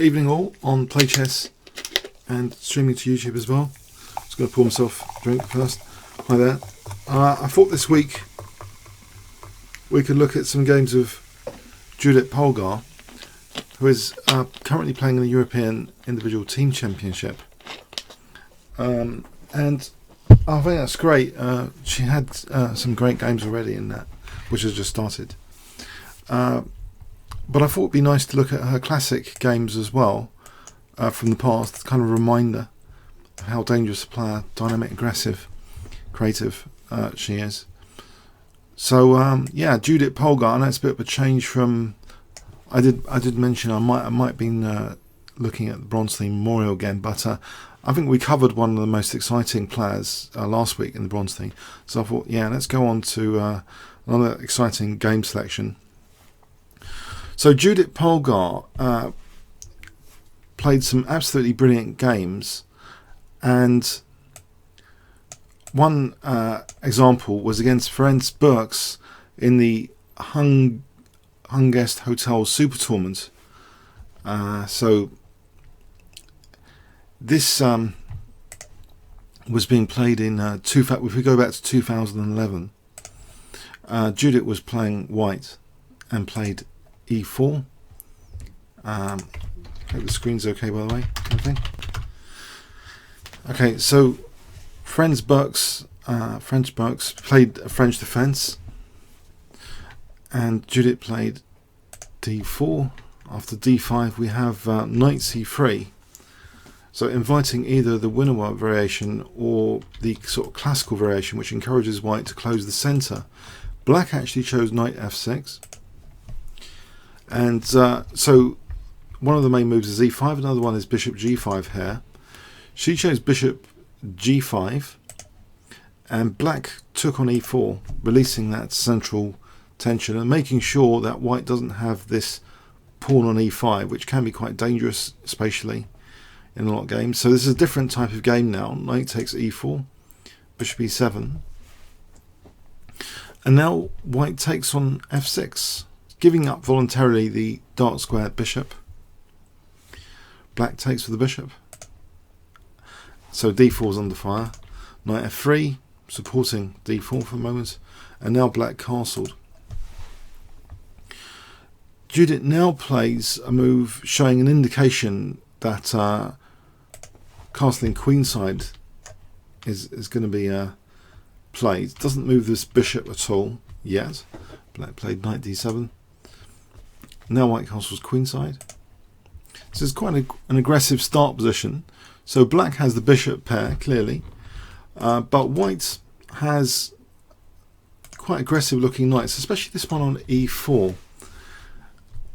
Evening all on Play Chess and streaming to YouTube as well. Just going to pour myself a drink first. Hi there. I thought this week we could look at some games of Judit Polgar, who is currently playing in the European Individual Team Championship. And I think that's great. She had some great games already in that, which has just started. But I thought it'd be nice to look at her classic games as well from the past, kind of a reminder of how dangerous a player, dynamic, aggressive, creative she is. So yeah, Judit Polgar. I know it's a bit of a change from. I did mention I might been looking at the Bronze-Theme Memorial again, but I think we covered one of the most exciting players last week in the Bronze-Theme. So I thought, yeah, let's go on to another exciting game selection. So Judit Polgar played some absolutely brilliant games, and one example was against Ferenc Berkes in the Hunguest Hotel Super Tournament. So this was being played in if we go back to 2011, Judit was playing white and played E4. Hope the screen's okay, by the way. Kind of thing. Okay, so Ferenc Berkes played a French defense, and Judit played D4. After D5, we have Knight C3. So inviting either the winner variation or the sort of classical variation, which encourages white to close the center. Black actually chose Knight F6. And so one of the main moves is E5, another one is Bishop G5 here. She chose Bishop G5, and Black took on E4, releasing that central tension and making sure that white doesn't have this pawn on E5, which can be quite dangerous spatially in a lot of games. So this is a different type of game now. Knight takes E4, Bishop E7, and now white takes on F6, giving up voluntarily the dark squared bishop. Black takes for the bishop. So D4 is under fire. Knight F3, supporting D4 for a moment. And now black castled. Judit now plays a move showing an indication that castling queenside is going to be played. Doesn't move this bishop at all yet. Black played Knight D7. Now white castles queenside. This is quite an aggressive start position. So black has the bishop pair, clearly. But white has quite aggressive looking knights, especially this one on E4.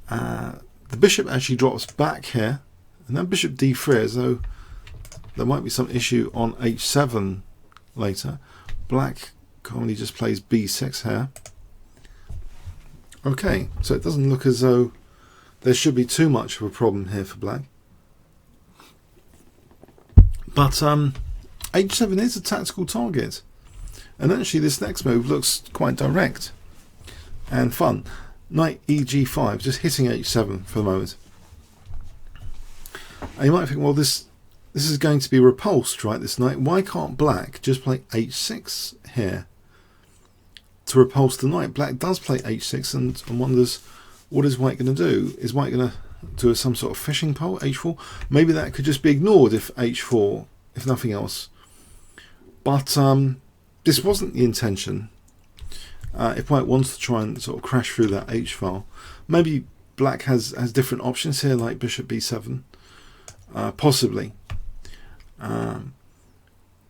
The bishop actually drops back here. And then Bishop D3, as though there might be some issue on H7 later. Black commonly just plays B6 here. Okay, so it doesn't look as though there should be too much of a problem here for black. But H7 is a tactical target. And actually this next move looks quite direct and fun. Knight Eg5, just hitting H7 for the moment. And you might think, well, this is going to be repulsed, right, this knight. Why can't black just play H6 here to repulse the knight? Black does play H6 and wonders, what is white going to do? Is white going to do some sort of fishing pole, H4? Maybe that could just be ignored if H4, if nothing else. But this wasn't the intention. If white wants to try and sort of crash through that H file, maybe black has different options here, like Bishop B7, possibly.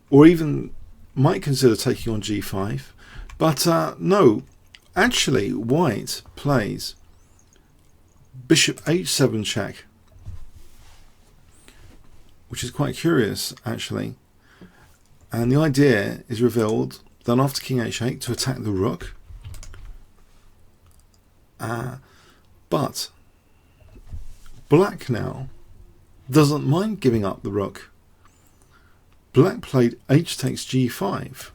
Or even might consider taking on G5. But no, actually white plays Bishop H7 check, which is quite curious actually. And the idea is revealed then after King H8 to attack the rook. But black now doesn't mind giving up the rook. Black played H takes G5.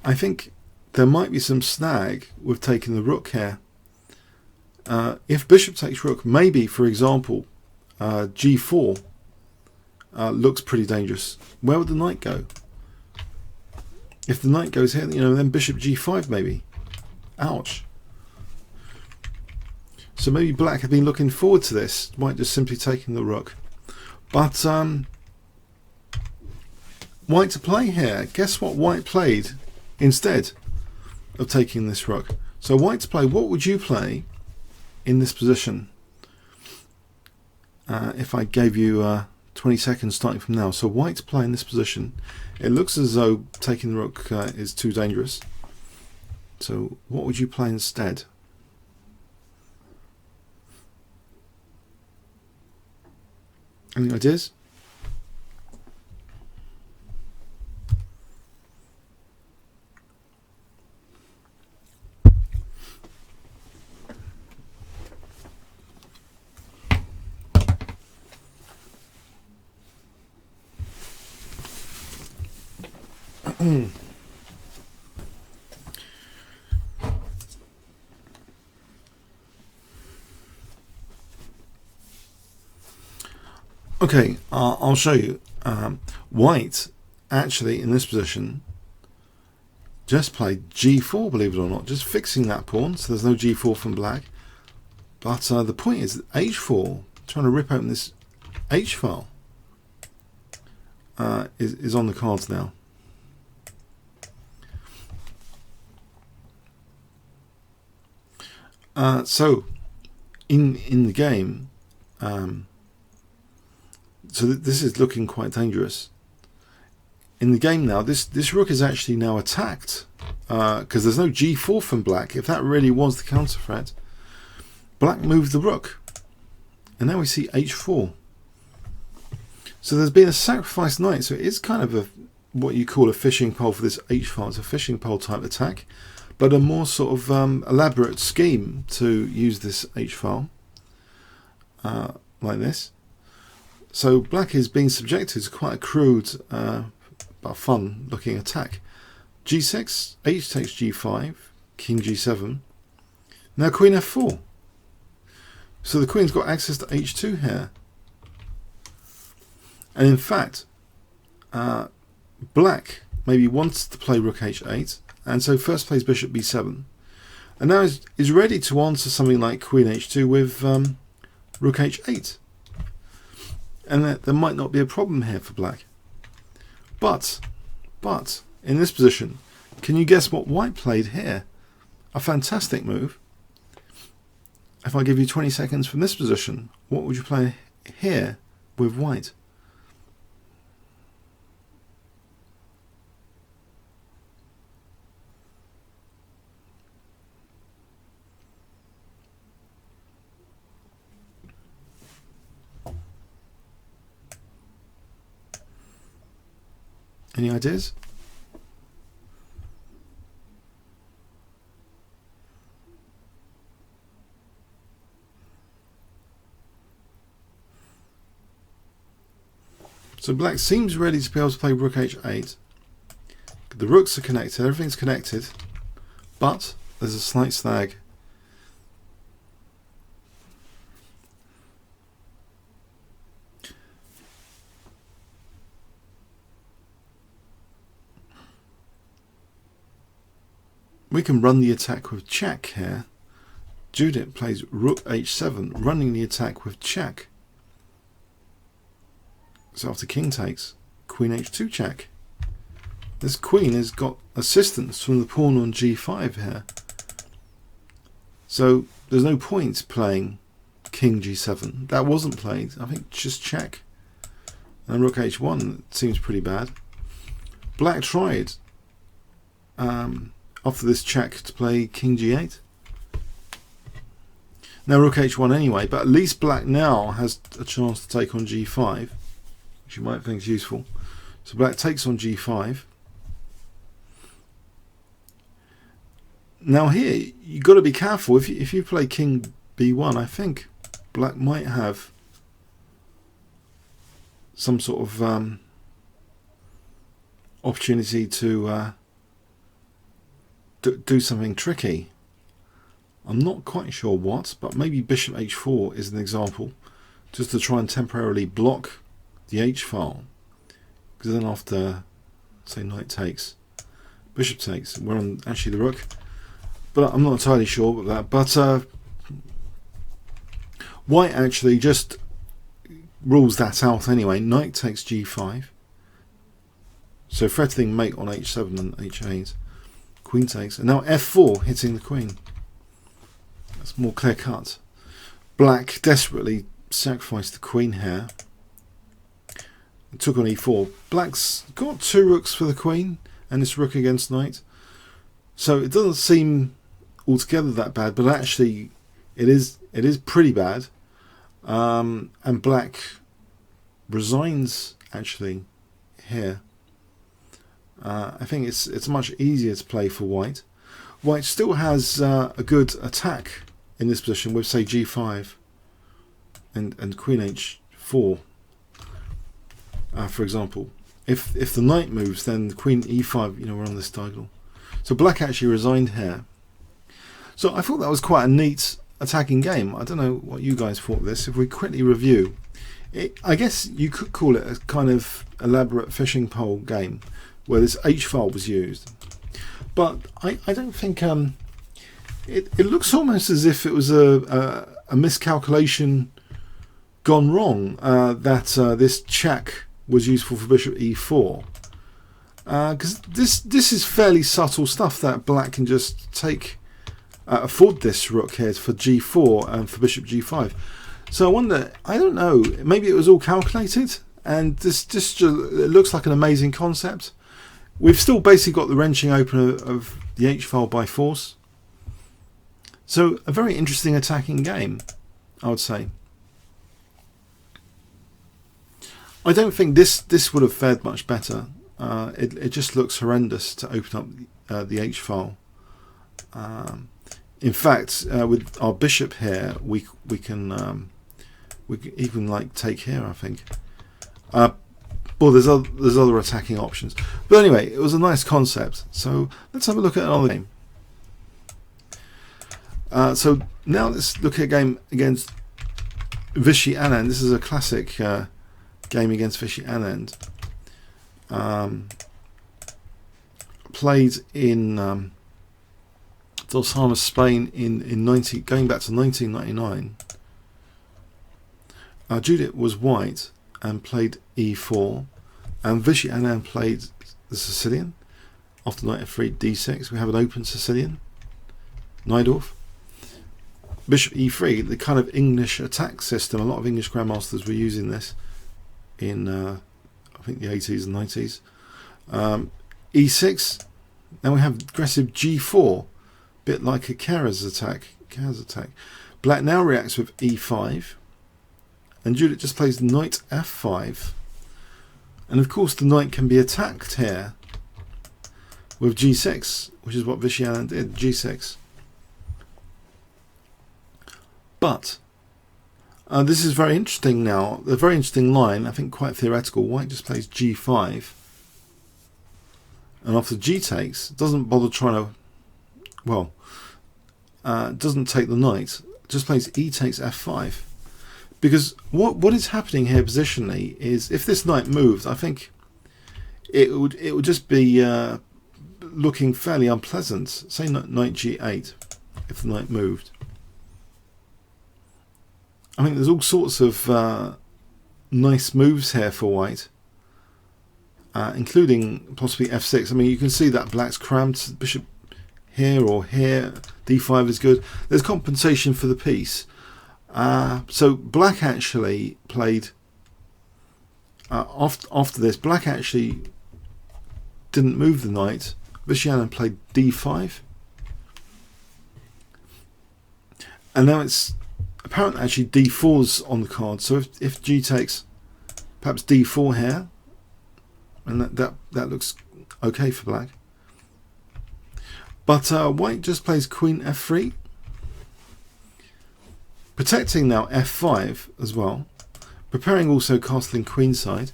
I think there might be some snag with taking the rook here. if bishop takes rook, maybe, for example, g4 looks pretty dangerous. Where would the knight go? If the knight goes here, then bishop g5 maybe. Ouch. So maybe black had been looking forward to this, white just simply taking the rook. But white to play here. Guess what white played instead of taking this rook? So white to play, what would you play in this position? If I gave you 20 seconds starting from now. So white to play in this position. It looks as though taking the rook is too dangerous. So what would you play instead? Any ideas? Okay, I'll show you. White actually in this position just played g4, believe it or not, just fixing that pawn, so there's no g4 from black. But the point is that h4, trying to rip open this h file, is on the cards now. So in the game, so this is looking quite dangerous. In the game now, this rook is actually now attacked because there's no g4 from black. If that really was the counter threat, black moved the rook, and now we see h4. So there's been a sacrificed knight. So it is kind of what you call a fishing pole for this h file. It's a fishing pole type attack, but a more sort of elaborate scheme to use this h file like this. So black is being subjected to quite a crude but fun looking attack. g6, h takes g5, king g7, now queen f4. So the queen's got access to h2 here. And in fact, black maybe wants to play rook h8, and so first plays bishop b7. And now is ready to answer something like queen h2 with rook h8. And there might not be a problem here for black. But in this position, can you guess what white played here? A fantastic move. If I give you 20 seconds from this position, what would you play here with white? Any ideas? So black seems ready to be able to play rook h8. The rooks are connected, everything's connected, but there's a slight snag. We can run the attack with check here. Judit plays rook h7, running the attack with check. So after king takes, queen h2 check. This queen has got assistance from the pawn on g5 here. So there's no point playing king g7. That wasn't played. I think just check. And rook h1 seems pretty bad. Black tried after this check to play king g8. Now rook h1 anyway, but at least black now has a chance to take on g5, which you might think is useful. So black takes on g5. Now here you've got to be careful. If you play king b1, I think black might have some sort of opportunity to do something tricky. I'm not quite sure what, but maybe bishop h4 is an example, just to try and temporarily block the h file, because then after, say, knight takes, bishop takes, we're on actually the rook, but I'm not entirely sure about that. But white actually just rules that out anyway. Knight takes g5, so threatening mate on h7 and h8. Queen takes, and now f4 hitting the queen. That's more clear cut. Black desperately sacrificed the queen here and took on e4. Black's got 2 rooks for the queen and this rook against knight, so it doesn't seem altogether that bad, but actually it is pretty bad. And black resigns actually here. I think it's much easier to play for white. White still has a good attack in this position with, say, g5 and queen h4, for example. If the knight moves, then the queen e5, you know, we're on this diagonal. So black actually resigned here. So I thought that was quite a neat attacking game. I don't know what you guys thought of this. If we quickly review it, I guess you could call it a kind of elaborate fishing pole game where this h file was used, but I don't think it looks almost as if it was a miscalculation gone wrong, that this check was useful for bishop e4, because this is fairly subtle stuff that black can just take, afford this rook here for g4 and for bishop g5. So I wonder, I don't know, maybe it was all calculated, and this just it looks like an amazing concept. We've still basically got the wrenching open of the h file by force. So a very interesting attacking game, I would say. I don't think this would have fared much better. It just looks horrendous to open up the h file. In fact, with our bishop here, we can even like take here, I think. Well, there's other attacking options, but anyway, it was a nice concept. So let's have a look at another game. So now let's look at a game against Vishy Anand. This is a classic game against Vishy Anand. Played in Dos Spain in going back to 1999. Judit was white and played e4, and Vishy Anand played the Sicilian. After knight f3 d6, we have an open Sicilian, Najdorf. Bishop e3, the kind of English attack system. A lot of English grandmasters were using this in I think the 80s and 90s. E6, then we have aggressive g4, bit like a Kara's attack. Black now reacts with e5, and Judit just plays knight f5, and of course the knight can be attacked here with g6, which is what Vishy Anand did, g6. But this is very interesting now, a very interesting line, I think quite theoretical. White just plays g5, and after g takes, doesn't bother trying to, well, doesn't take the knight, just plays e takes f5. Because what is happening here positionally is, if this knight moved, I think it would just be looking fairly unpleasant. Say knight g8 if the knight moved. I mean, there's all sorts of nice moves here for white, including possibly f6. I mean, you can see that black's cramped. Bishop here or here, d5 is good. There's compensation for the piece. So black actually played, after this, black actually didn't move the knight. Vishy Anand played d5. And now it's apparently actually d4's on the card. So if g takes, perhaps d4 here, and that looks okay for black. But white just plays queen f3, protecting now f5 as well, preparing also castling queenside.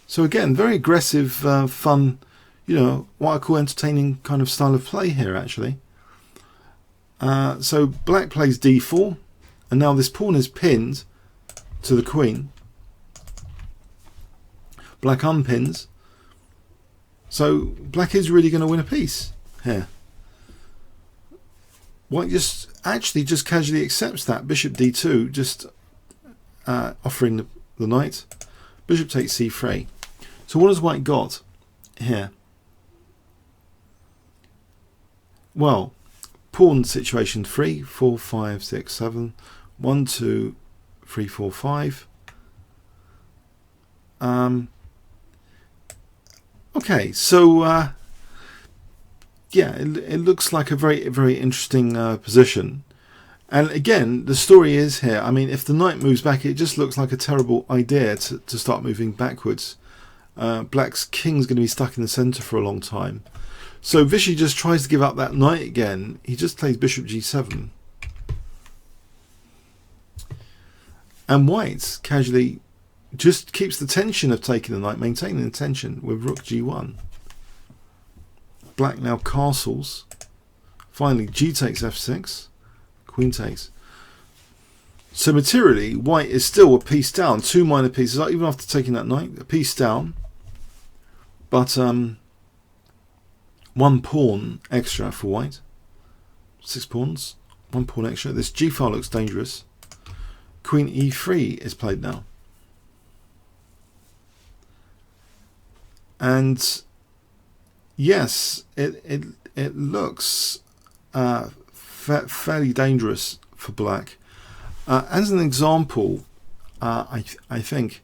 So again, very aggressive, fun, you know, what I call entertaining kind of style of play here actually. So black plays d4, and now this pawn is pinned to the queen. Black unpins. So black is really going to win a piece here. White just casually accepts that. Bishop d2, just offering the knight. Bishop takes c3. So what has white got here? Well, pawn situation 3, 4, 5, 6, 7, 1, 2, 3, 4, 5. Okay, so yeah, it looks like a very interesting position. And again, the story is here, I mean, if the knight moves back, it just looks like a terrible idea to start moving backwards. Black's king's going to be stuck in the centre for a long time. So Vishy just tries to give up that knight again. He just plays bishop g7. And white casually just keeps the tension of taking the knight, maintaining the tension with rook g1. Black now castles. Finally, g takes f6. Queen takes. So materially, white is still a piece down. 2 minor pieces, even after taking that knight, a piece down. But 1 pawn extra for white. 6 pawns. 1 pawn extra. This g file looks dangerous. Queen e3 is played now. And yes, it looks fairly dangerous for black. As an example, I think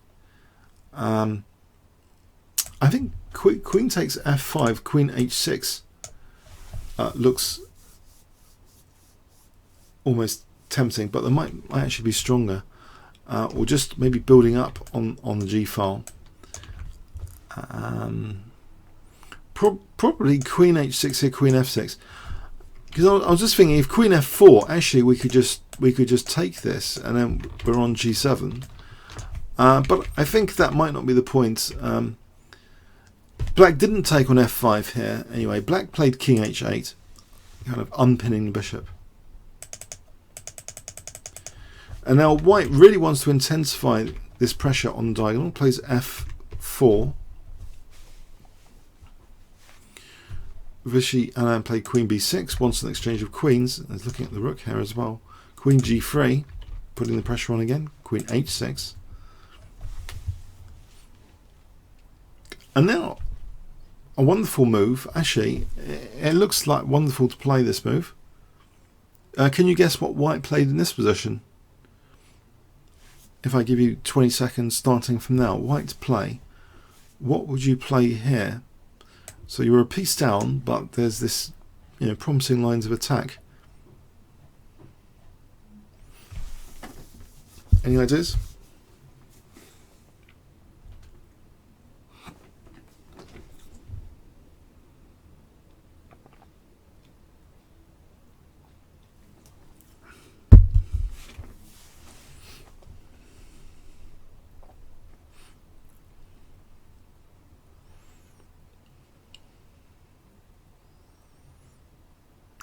queen takes f5, queen h6 looks almost tempting, but they might actually be stronger, or just maybe building up on the g file. Probably queen h6 here, queen f6. Because I was just thinking, if queen f4, actually we could just take this, and then we're on g7. But I think that might not be the point. Black didn't take on f5 here. Anyway, black played king h8, kind of unpinning the bishop. And now white really wants to intensify this pressure on the diagonal. Plays f4. Vishy Anand played queen b6, wants an exchange of queens, and is looking at the rook here as well. Queen g3, putting the pressure on again. Queen h6. And now, a wonderful move. Actually, it looks like wonderful to play this move. Can you guess what white played in this position? If I give you 20 seconds starting from now, white to play, what would you play here? So you're a piece down, but there's this, promising lines of attack. Any ideas?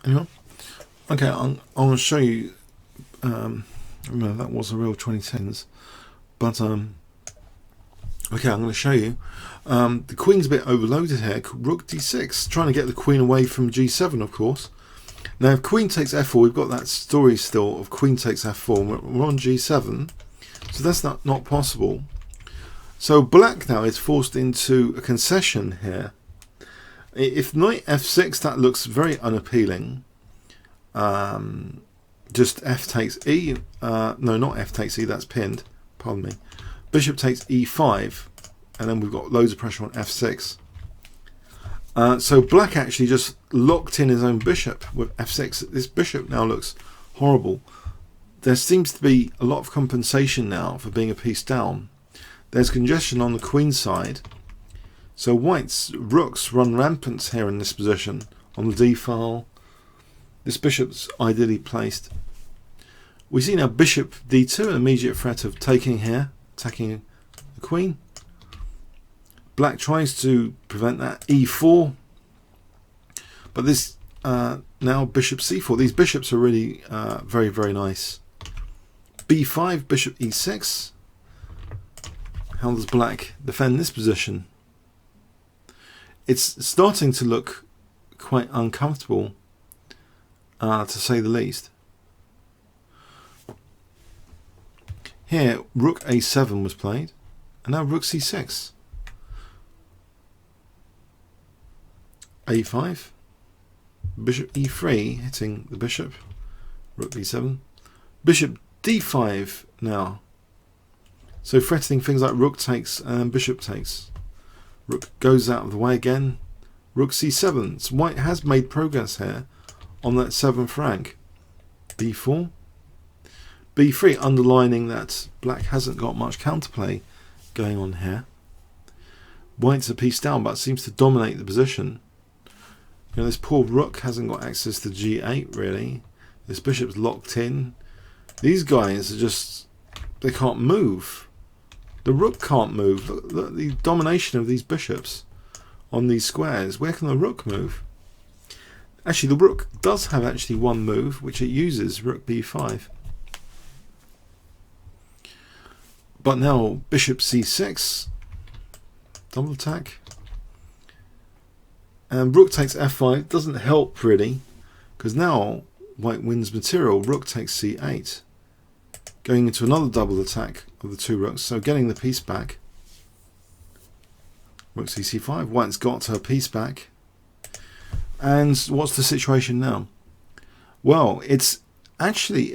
Anyone? Okay, I'm going to show you. Remember, that was a real 2010s, but okay, I'm going to show you. The queen's a bit overloaded here. Rook d6, trying to get the queen away from g7, of course. Now, if queen takes f4, we've got that story still of queen takes f4. We're on g7, so that's not possible. So black now is forced into a concession here. If knight f6, that looks very unappealing. Just f takes e. No, not f takes e, that's pinned. Pardon me. Bishop takes e5, and then we've got loads of pressure on f6. So black actually just locked in his own bishop with f6. This bishop now looks horrible. There seems to be a lot of compensation now for being a piece down. There's congestion on the queen side. So white's rooks run rampant here in this position on the d file. This bishop's ideally placed. We see now bishop d2, an immediate threat of taking here, attacking the queen. Black tries to prevent that, e4. But this now bishop c4. These bishops are really very, very nice. b5, bishop e6. How does black defend this position? It's starting to look quite uncomfortable, to say the least. Here, rook a7 was played, and now rook c6. a5, bishop e3, hitting the bishop, rook b7, bishop d5 now. So threatening things like rook takes and bishop takes. Rook goes out of the way again. Rook c7. So white has made progress here on that 7th rank. b4. b3, underlining that black hasn't got much counterplay going on here. White's a piece down but seems to dominate the position. You know, this poor rook hasn't got access to g8 really. This bishop's locked in. These guys are just, they can't move. The rook can't move. Look the domination of these bishops on these squares. Where can the rook move? Actually, the rook does have actually one move, which it uses, rook b5. But now bishop c6, double attack. And rook takes f5, doesn't help really, because now white wins material. Rook takes c8. Going into another double attack of the two rooks, so getting the piece back. Rook c5, white's got her piece back. And what's the situation now? Well, it's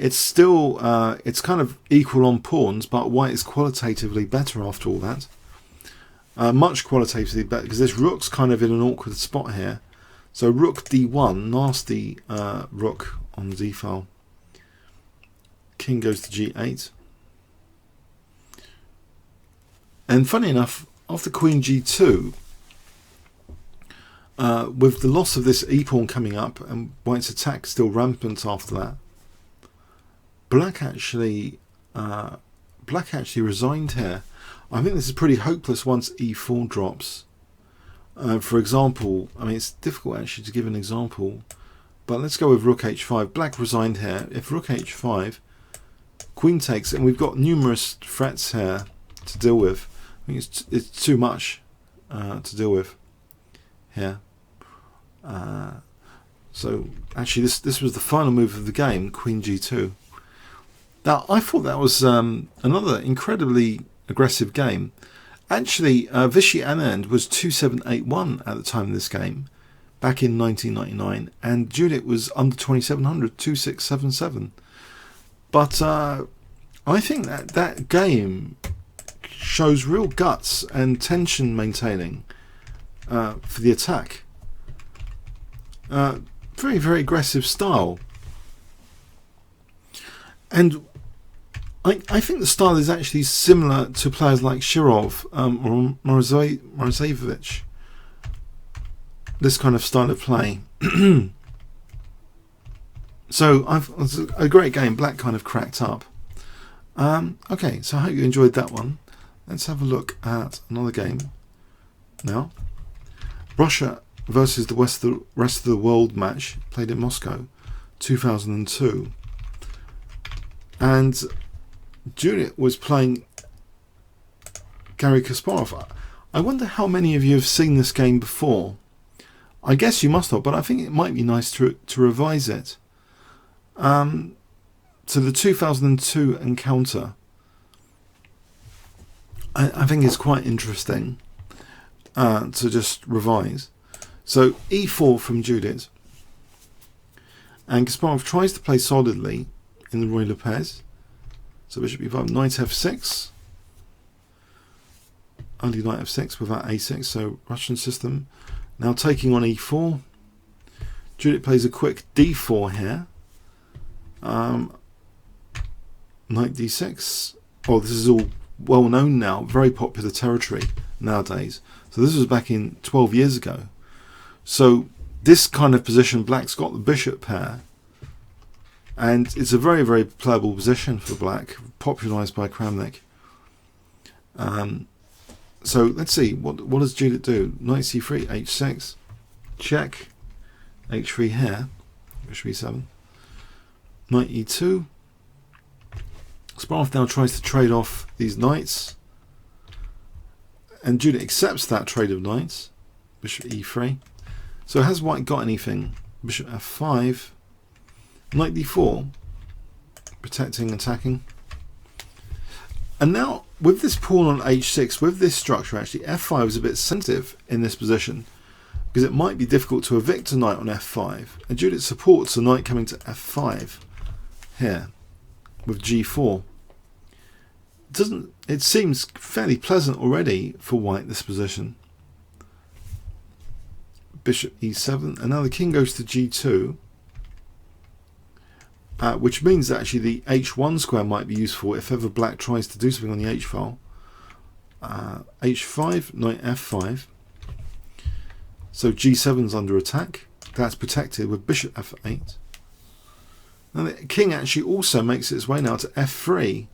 still, it's kind of equal on pawns, but white is qualitatively better after all that. Much qualitatively better, because this rook's kind of in an awkward spot here. So rook d1, nasty rook on the d file. King goes to g8. And funny enough, after queen g2, with the loss of this e-pawn coming up and white's attack still rampant after that, black actually resigned here. I think this is pretty hopeless once e4 drops. For example, I mean it's difficult actually to give an example, but let's go with rook h5. Black resigned here. If rook h5, queen takes, and we've got numerous threats here to deal with. I think it's too much to deal with here. So actually this was the final move of the game, queen g2. Now I thought that was another incredibly aggressive game. Actually Vishy Anand was 2781 at the time of this game back in 1999, and Judit was under 2700, 2677. But I think that game shows real guts and tension maintaining for the attack. Very, very aggressive style. And I think the style is actually similar to players like Shirov or Morozevich. This kind of style of play. So it's a great game. Black kind of cracked up. Okay, so I hope you enjoyed that one. Let's have a look at another game now. Russia versus the rest of the world match played in Moscow, 2002. And Judit was playing Garry Kasparov. I wonder how many of you have seen this game before. I guess you must have, but I think it might be nice to revise it. So the 2002 encounter, I think is quite interesting to just revise. So e4 from Judit, and Kasparov tries to play solidly in the Ruy Lopez. So bishop e5, knight f6, only knight f6 without a6, so Russian system. Now taking on e4, Judit plays a quick d4 here. Knight d6. Oh, this is all well known now, very popular territory nowadays. So this was back in 12 years ago. So this kind of position, black's got the bishop pair, and it's a very, very playable position for black, popularized by Kramnik. So let's see, what does Judit do? Knight c3, h6, check, h3 here, bishop e7, knight e2. Kasparov now tries to trade off these knights, and Judit accepts that trade of knights, bishop e3. So has white got anything? Bishop f5, knight d4, protecting, attacking. And now with this pawn on h6, with this structure, actually f5 is a bit sensitive in this position, because it might be difficult to evict a knight on f5, and Judit supports a knight coming to f5 here with g4. It seems fairly pleasant already for white, this position. Bishop e7, and now the king goes to g2, which means that actually the h1 square might be useful if ever black tries to do something on the h file. h5, knight f5. So g7's under attack. That's protected with bishop f8. Now the king actually also makes its way now to f3,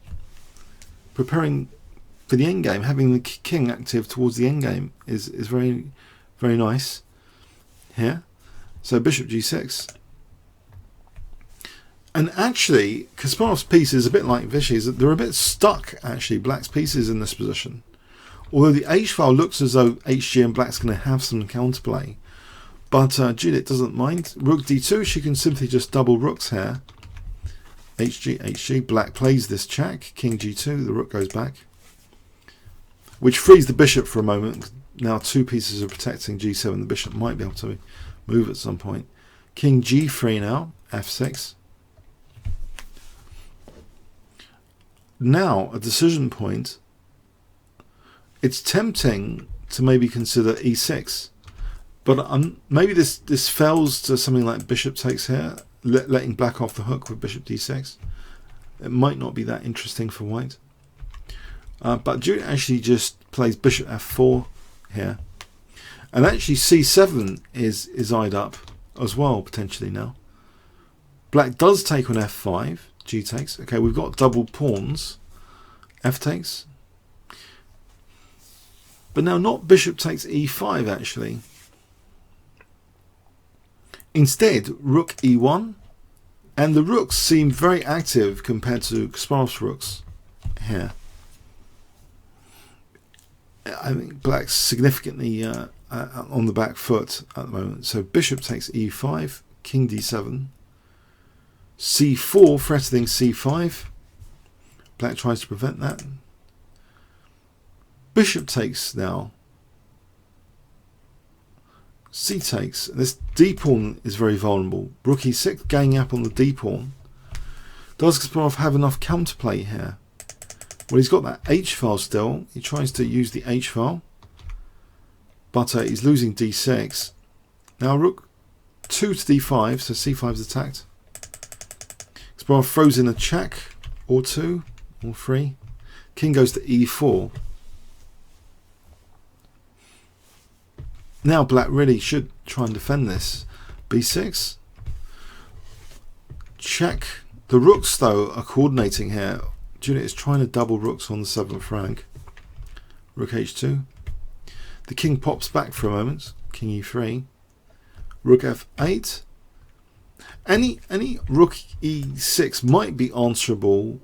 preparing for the endgame. Having the king active towards the endgame is very, very nice here. So bishop g6. And actually, Kasparov's piece is a bit like Vishy's. They're a bit stuck, actually, black's pieces in this position. Although the h-file looks as though hg and black's going to have some counterplay. But Judit doesn't mind. Rook d2, she can simply just double rooks here. hg, hg, black plays this check. King g2, the rook goes back. Which frees the bishop for a moment. Now two pieces are protecting g7. The bishop might be able to move at some point. King g3 now, f6. Now, a decision point. It's tempting to maybe consider e6, but maybe this fails to something like bishop takes here, letting black off the hook with bishop d6. It might not be that interesting for white. But Judit actually just plays bishop f4 here, and actually c7 is eyed up as well potentially now. Black does take on f5. G takes. Okay, we've got double pawns. F takes. But now not bishop takes e5 actually. Instead, rook e1. And the rooks seem very active compared to Kasparov's rooks here. I think black's significantly on the back foot at the moment. So bishop takes e5, king d7. c4 threatening c5. Black tries to prevent that. Bishop takes now. C takes. This d pawn is very vulnerable. Rook e6 ganging up on the d pawn. Does Kasparov have enough counterplay here? Well, he's got that h file still. He tries to use the h file, but he's losing d6. Now rook 2 to d5, so c5 is attacked. Kasparov throws in a check or two or three. King goes to e4. Now black really should try and defend this. b6. Check. The rooks though are coordinating here. Judit is trying to double rooks on the 7th rank. Rook h2. The king pops back for a moment. King e3. Rook f8. Any rook e6 might be answerable,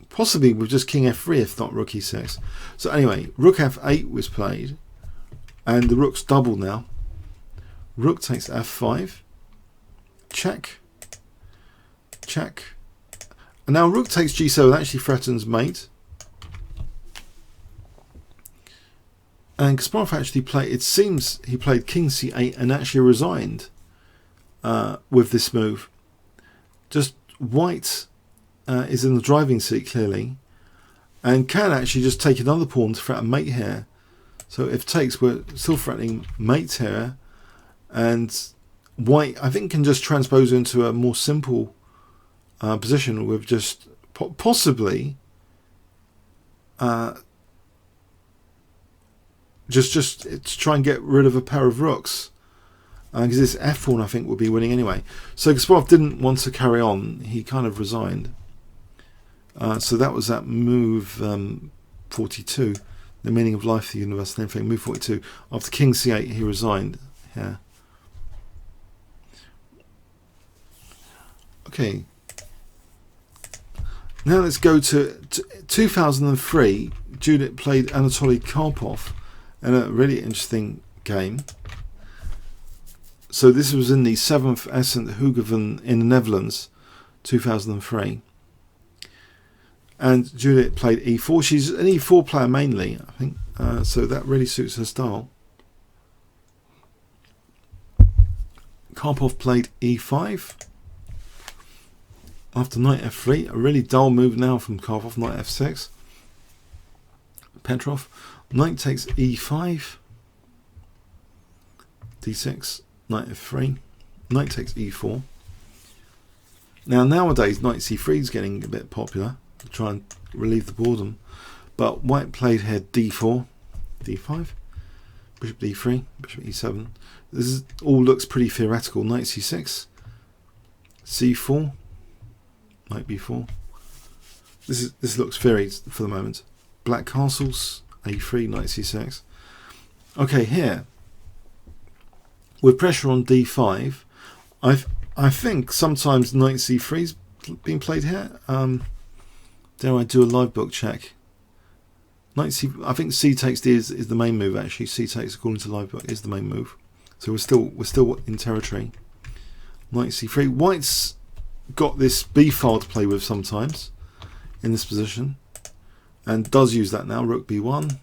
possibly with just king f3 if not rook e6. So anyway, rook f8 was played, and the rook's double now. Rook takes f5. Check. Check. And now rook takes g7 actually threatens mate. And Kasparov actually played, it seems he played king c8 and actually resigned with this move. Just white is in the driving seat clearly, and can actually just take another pawn to threaten mate here. So if takes, we're still threatening mate here, and white I think can just transpose into a more simple position with just possibly just to try and get rid of a pair of rooks, because this f pawn I think would be winning anyway. So Kasparov didn't want to carry on, he kind of resigned. So that was that move 42, the meaning of life, the universe, and everything. Move 42. After king c8 he resigned here. Okay. Now let's go to 2003. Judit played Anatoly Karpov in a really interesting game. So this was in the 7th Ascent Hunguest in the Netherlands, 2003. And Judit played e4. She's an e4 player mainly, I think. So that really suits her style. Karpov played e5. After knight f3, a really dull move now from Karpov, knight f6. Petrov, knight takes e5. d6, knight f3. Knight takes e4. Now nowadays knight c3 is getting a bit popular to try and relieve the boredom. But white played here d4, d5, bishop d3, bishop e7. This all looks pretty theoretical. Knight c6, c4, knight b4. This looks varied for the moment. Black castles, a3, knight c6. Okay, here with pressure on d5, I think sometimes knight c3's being played here. Dare I do a live book check? Knight c. I think c takes d is the main move actually. C takes according to live book is the main move. So we're still in territory. Knight c3. White's got this b file to play with sometimes in this position, and does use that now. Rook b1,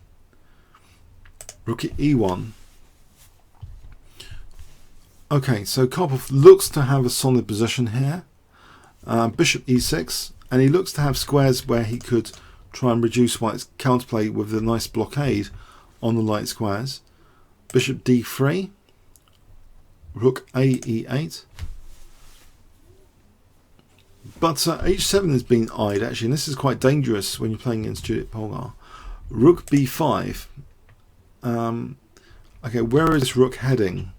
rook e1. Okay, so Karpov looks to have a solid position here. Bishop e6, and he looks to have squares where he could try and reduce white's counterplay with a nice blockade on the light squares. Bishop d3, rook a e8. But h7 has been eyed actually, and this is quite dangerous when you're playing against Judit Polgar. Rook b5. Okay, where is this rook heading?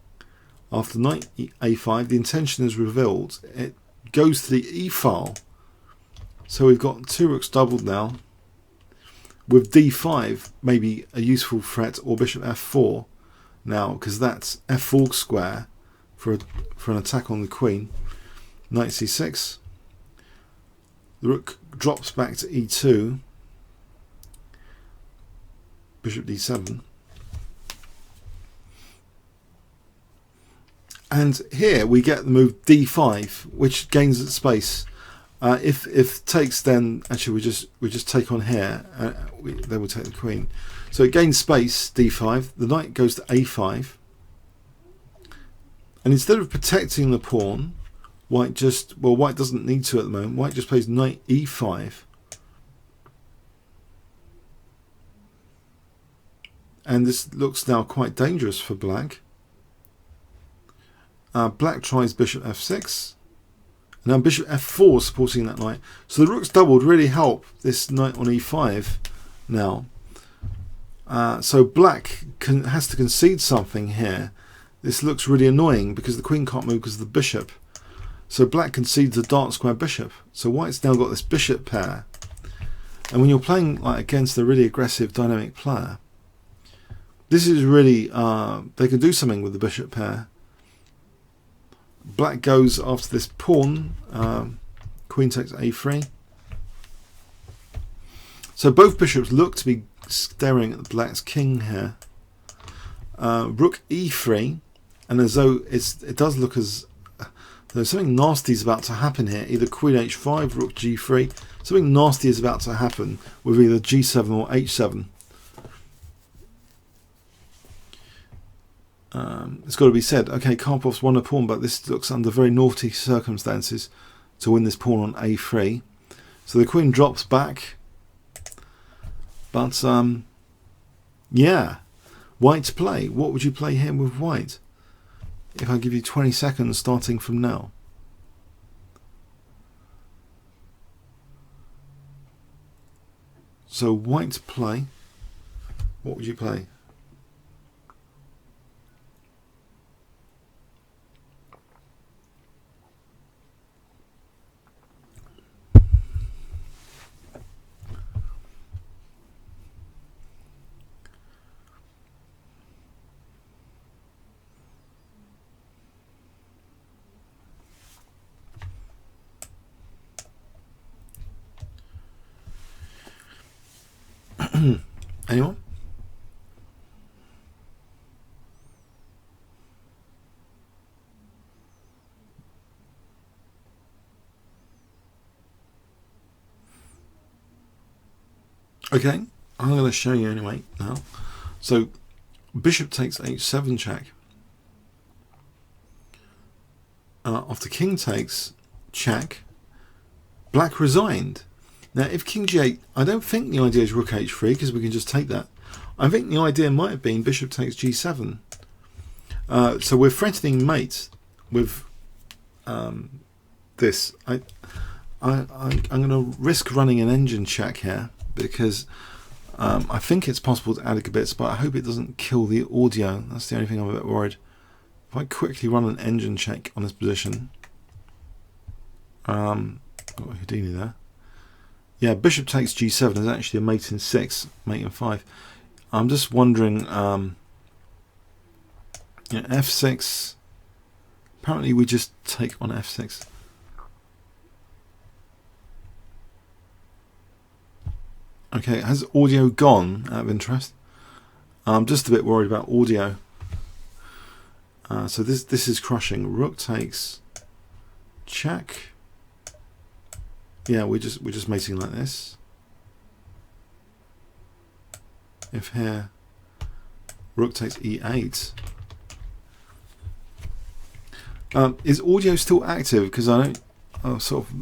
After knight a5, the intention is revealed. It goes to the e file. So we've got two rooks doubled now. With d5, maybe a useful threat, or bishop f4 now, because that's f4 square for an attack on the queen. Knight c6. The rook drops back to e2. Bishop d7. And here we get the move d5, which gains its space. If takes, then actually we just take on here. Then we'll take the queen. So it gains space, d5. The knight goes to a5. And instead of protecting the pawn, white doesn't need to at the moment. White just plays knight e5. And this looks now quite dangerous for black. Black tries bishop f6. Now bishop f4 supporting that knight. So the rooks doubled really help this knight on e5 now. So black has to concede something here. This looks really annoying because the queen can't move because of the bishop. So black concedes a dark square bishop. So white's now got this bishop pair. And when you're playing like against a really aggressive dynamic player, this is really, they can do something with the bishop pair. Black goes after this pawn. Queen takes a3. So both bishops look to be staring at black's king here. Rook e3, and as though it does look as though something nasty is about to happen here. Either queen h5, rook g3. Something nasty is about to happen with either g7 or h7. It's got to be said, okay, Karpov's won a pawn, but this looks under very naughty circumstances to win this pawn on a3. So the queen drops back. But, yeah, white to play. What would you play here with white? If I give you 20 seconds starting from now. So white to play. What would you play? Anyone? Okay, I'm going to show you anyway now. So bishop takes h7 check. After king takes check, black resigned. Now if king g8, I don't think the idea is rook h3 because we can just take that. I think the idea might have been bishop takes g7. So we're threatening mate with this. I'm going to risk running an engine check here because I think it's possible to add a bits, but I hope it doesn't kill the audio. That's the only thing I'm a bit worried. If I quickly run an engine check on this position, got Houdini there. Yeah, bishop takes g7 is actually a mate in 6, mate in 5. I'm just wondering, f6. Apparently, we just take on f6. Okay, has audio gone out of interest? I'm just a bit worried about audio. So this is crushing. Rook takes check. Yeah, we're just mating like this. If here rook takes e8. Is audio still active? Because I know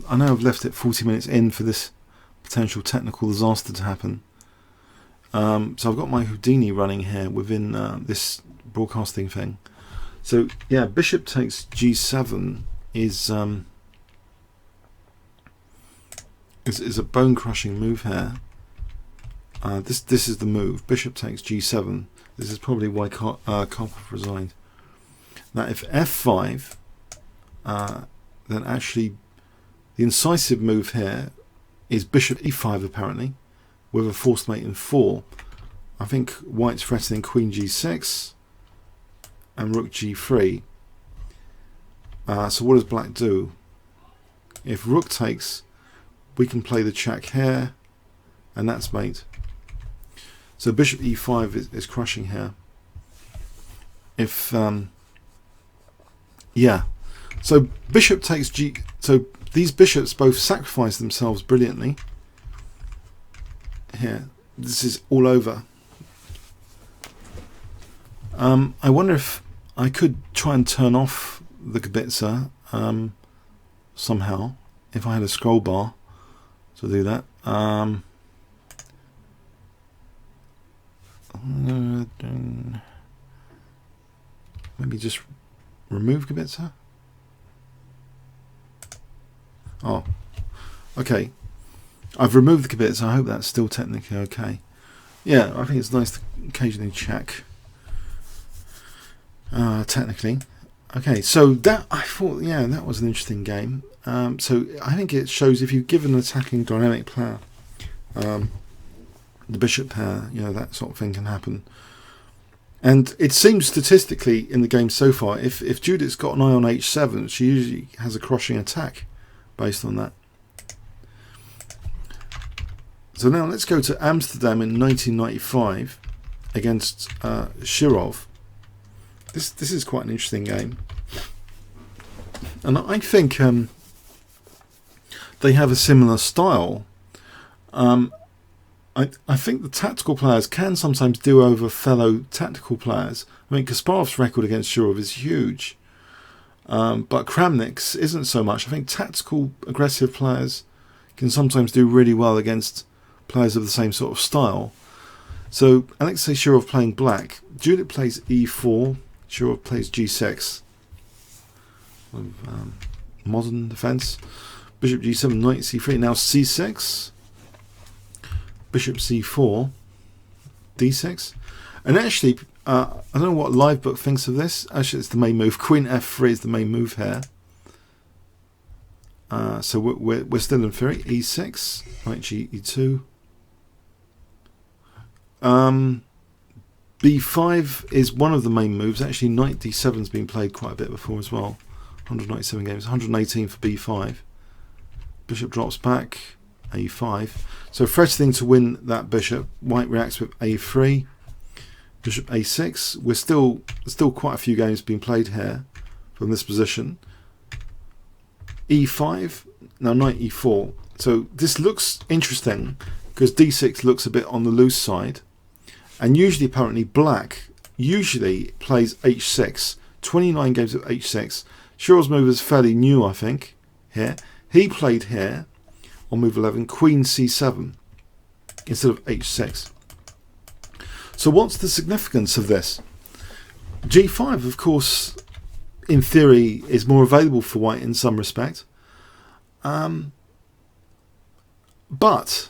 I've left it 40 minutes in for this potential technical disaster to happen. So I've got my Houdini running here within this broadcasting thing. So yeah, bishop takes g7 is a bone crushing move here. This is the move. Bishop takes g7. This is probably why Karpov resigned. Now if f5, then actually the incisive move here is bishop e5 apparently, with a forced mate in 4. I think white's threatening queen g6 and rook g3. So what does black do? If rook takes, we can play the check here, and that's mate. So bishop e5 is crushing here. If yeah, so bishop takes g. So these bishops both sacrifice themselves brilliantly. Here, this is all over. I wonder if I could try and turn off the Kbitsa somehow, if I had a scroll bar to do that. Maybe just remove Kbitsa. Oh, okay. I've removed the Kbitsa. I hope that's still technically okay. Yeah, I think it's nice to occasionally check. Technically. Okay, so that, I thought, yeah, that was an interesting game. So I think it shows if you give an attacking dynamic player the bishop pair, you know, that sort of thing can happen. And it seems statistically in the game so far, if Judith's got an eye on h7, she usually has a crushing attack based on that. So now let's go to Amsterdam in 1995 against Shirov. This is quite an interesting game, and I think they have a similar style. I think the tactical players can sometimes do over fellow tactical players. I mean, Kasparov's record against Shirov is huge, but Kramnik's isn't so much. I think tactical aggressive players can sometimes do really well against players of the same sort of style. So Alexei Shirov playing black. Judith plays e4. Shirov plays g6. Modern defense. Bishop g7, knight c3. Now c6. Bishop c4. d6. And actually, I don't know what Livebook thinks of this. Actually, it's the main move. Queen f3 is the main move here. So we're still in theory. e6. Knight e2. b5 is one of the main moves. Actually, knight d7 has been played quite a bit before as well. 197 games, 118 for b5. Bishop drops back. a5. So threatening to win that bishop. White reacts with a3, bishop a6. We're still quite a few games being played here from this position. e5, now knight e4. So this looks interesting because d6 looks a bit on the loose side, and usually apparently black usually plays h6. 29 games of h6. Shirov's move is fairly new, I think. Here he played here on move 11 queen c7 instead of h6. So what's the significance of this? g5, of course, in theory is more available for white in some respect, but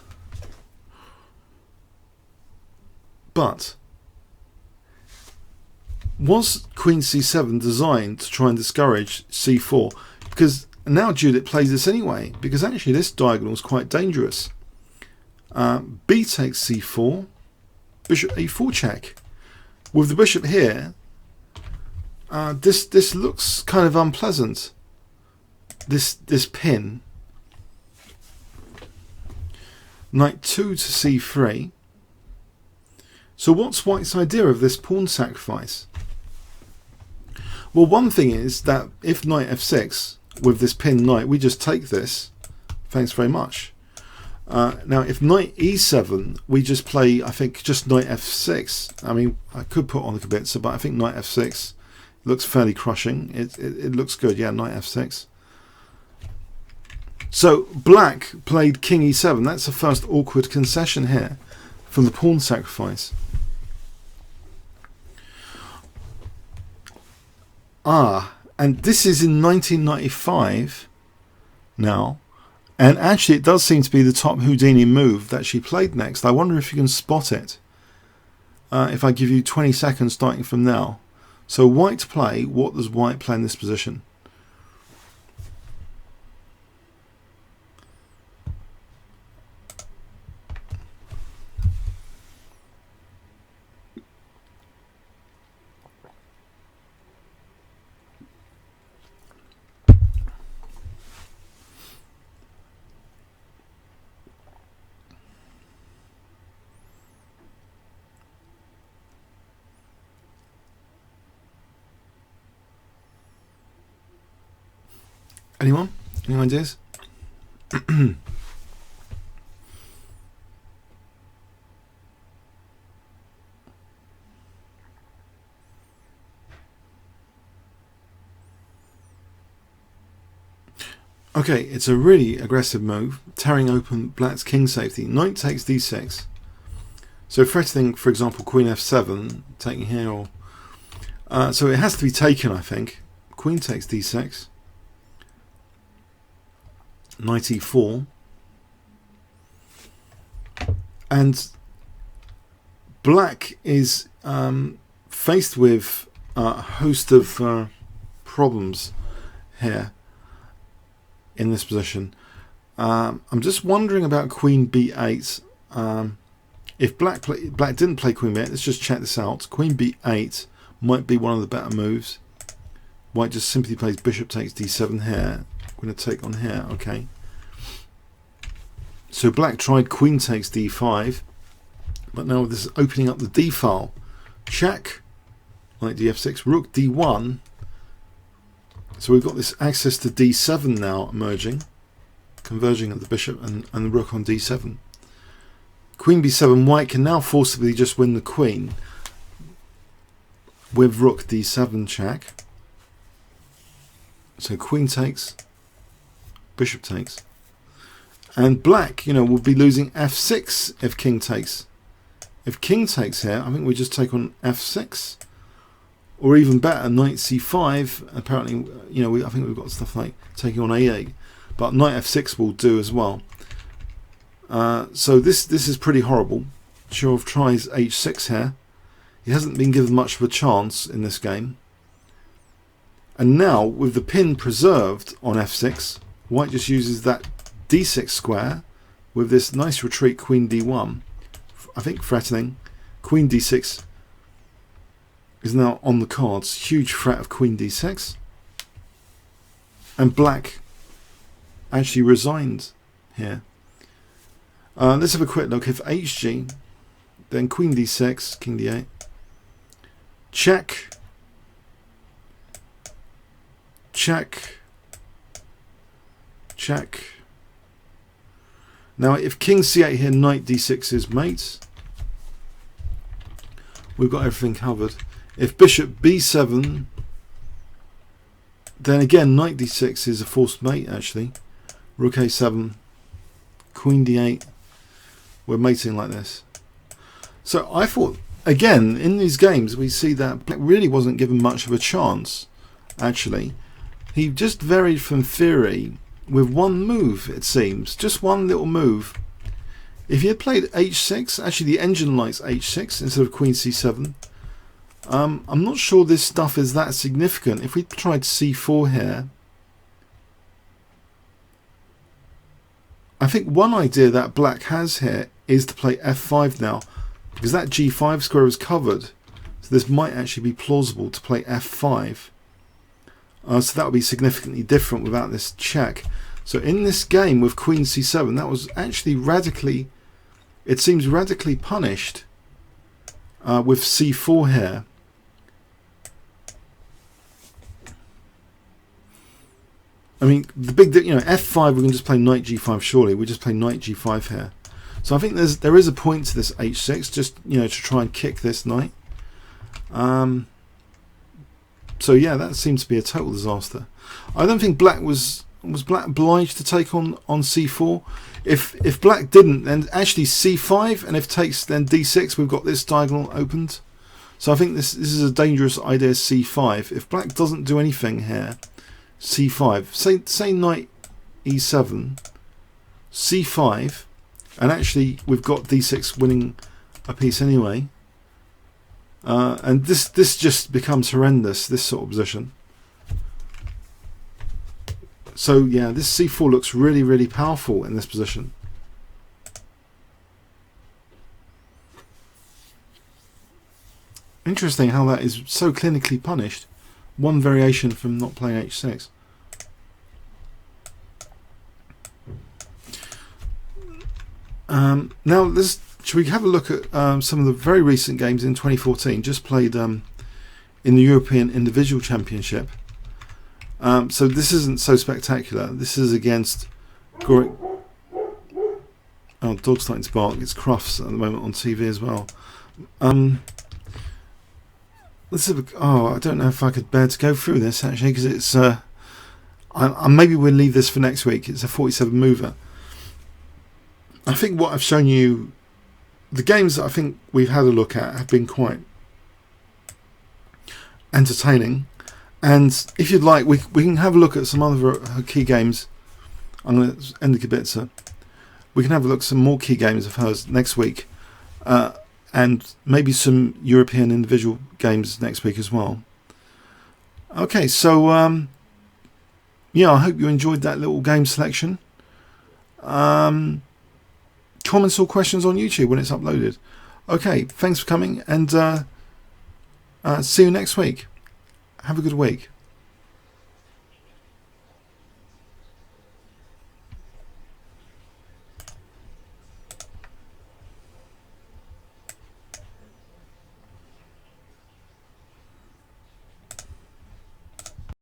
was queen c7 designed to try and discourage c4? Because now Judit plays this anyway, because actually this diagonal is quite dangerous. B takes c4, bishop a4 check. With the bishop here, this looks kind of unpleasant. This pin. Knight 2 to c3. So what's white's idea of this pawn sacrifice? Well, one thing is that if knight f6 with this pinned knight, we just take this. Thanks very much. Now, if knight e7, we just play, I think, just knight f6. I mean, I could put on the Kibitzer, but I think knight f6 looks fairly crushing. It looks good, yeah, knight f6. So black played king e7. That's the first awkward concession here from the pawn sacrifice. And this is in 1995 now, and actually it does seem to be the top Houdini move that she played next. I wonder if you can spot it if I give you 20 seconds starting from now. So white play, what does white play in this position? Anyone? Any ideas? Okay, it's a really aggressive move, tearing open black's king safety. Knight takes d6. So threatening, for example, queen f7, taking here, or so it has to be taken, I think. Queen takes d6. Knight e4, and black is faced with a host of problems here in this position. I'm just wondering about queen b8. If black didn't play queen b8, let's just check this out. Queen b8 might be one of the better moves. White just simply plays bishop takes d7 here. I'm going to take on here, okay. So black tried queen takes d5, but now this is opening up the d file. Check, like df6, rook d1. So we've got this access to d7 now emerging, converging at the bishop and the rook on d7. Queen b7, white can now forcibly just win the queen with rook d7 check. So queen takes, bishop takes, and black, will be losing f6 if king takes. If king takes here, I think we just take on f6, or even better, knight c5. Apparently, I think we've got stuff like taking on a8, but knight f6 will do as well. So this is pretty horrible. Shirov tries h6 here. He hasn't been given much of a chance in this game. And now, with the pin preserved on f6, white just uses that d6 square with this nice retreat queen d1. I think threatening. Queen d6 is now on the cards. Huge threat of queen d6. And black actually resigned here. Let's have a quick look. If Hg, then Queen d6, King d8, check, check, check. Now if King c8 here, Knight d6 is mates, we've got everything covered. If Bishop b7, then again Knight d6 is a forced mate actually. Rook a7, Queen d8, we're mating like this. So I thought, again, in these games we see that Black really wasn't given much of a chance actually. He just varied from theory with one move, it seems, just one little move. If he had played h6, actually the engine likes h6 instead of Queen c7. I'm not sure this stuff is that significant. If we tried c4 here, I think one idea that Black has here is to play f5 now, because that g5 square is covered. So this might actually be plausible to play f5. So that would be significantly different without this check. So in this game with Queen c7, that was actually radically, it seems radically punished with c4 here. I mean, the big, f5 we can just play Knight g5 surely. We just play Knight g5 here. So I think there is a point to this h6, just to try and kick this knight. So yeah, that seems to be a total disaster. I don't think Black was Black obliged to take on c4. If Black didn't, then actually c5, and if takes, then d6. We've got this diagonal opened. So I think this is a dangerous idea. c5. If Black doesn't do anything here, c5. Say Knight e7, c5, and actually we've got d6 winning a piece anyway. And this just becomes horrendous, this sort of position. So yeah, this c4 looks really, really powerful in this position. Interesting how that is so clinically punished. One variation from not playing h6. Now should we have a look at some of the very recent games in 2014, just played in the European Individual Championship. So this isn't so spectacular. This is against Garry. Oh, dog's starting to bark. It's Crufts at the moment on TV as well. Let's have I don't know if I could bear to go through this actually, because it's maybe we'll leave this for next week. It's a 47 mover. I think what I've shown you, the games that I think we've had a look at have been quite entertaining, and if you'd like, we can have a look at some other key games. I'm going to end the Kibitzer. We can have a look at some more key games of hers next week, and maybe some European individual games next week as well. Okay, so yeah, I hope you enjoyed that little game selection. Comments or questions on YouTube when it's uploaded. Okay, thanks for coming, and see you next week. Have a good week.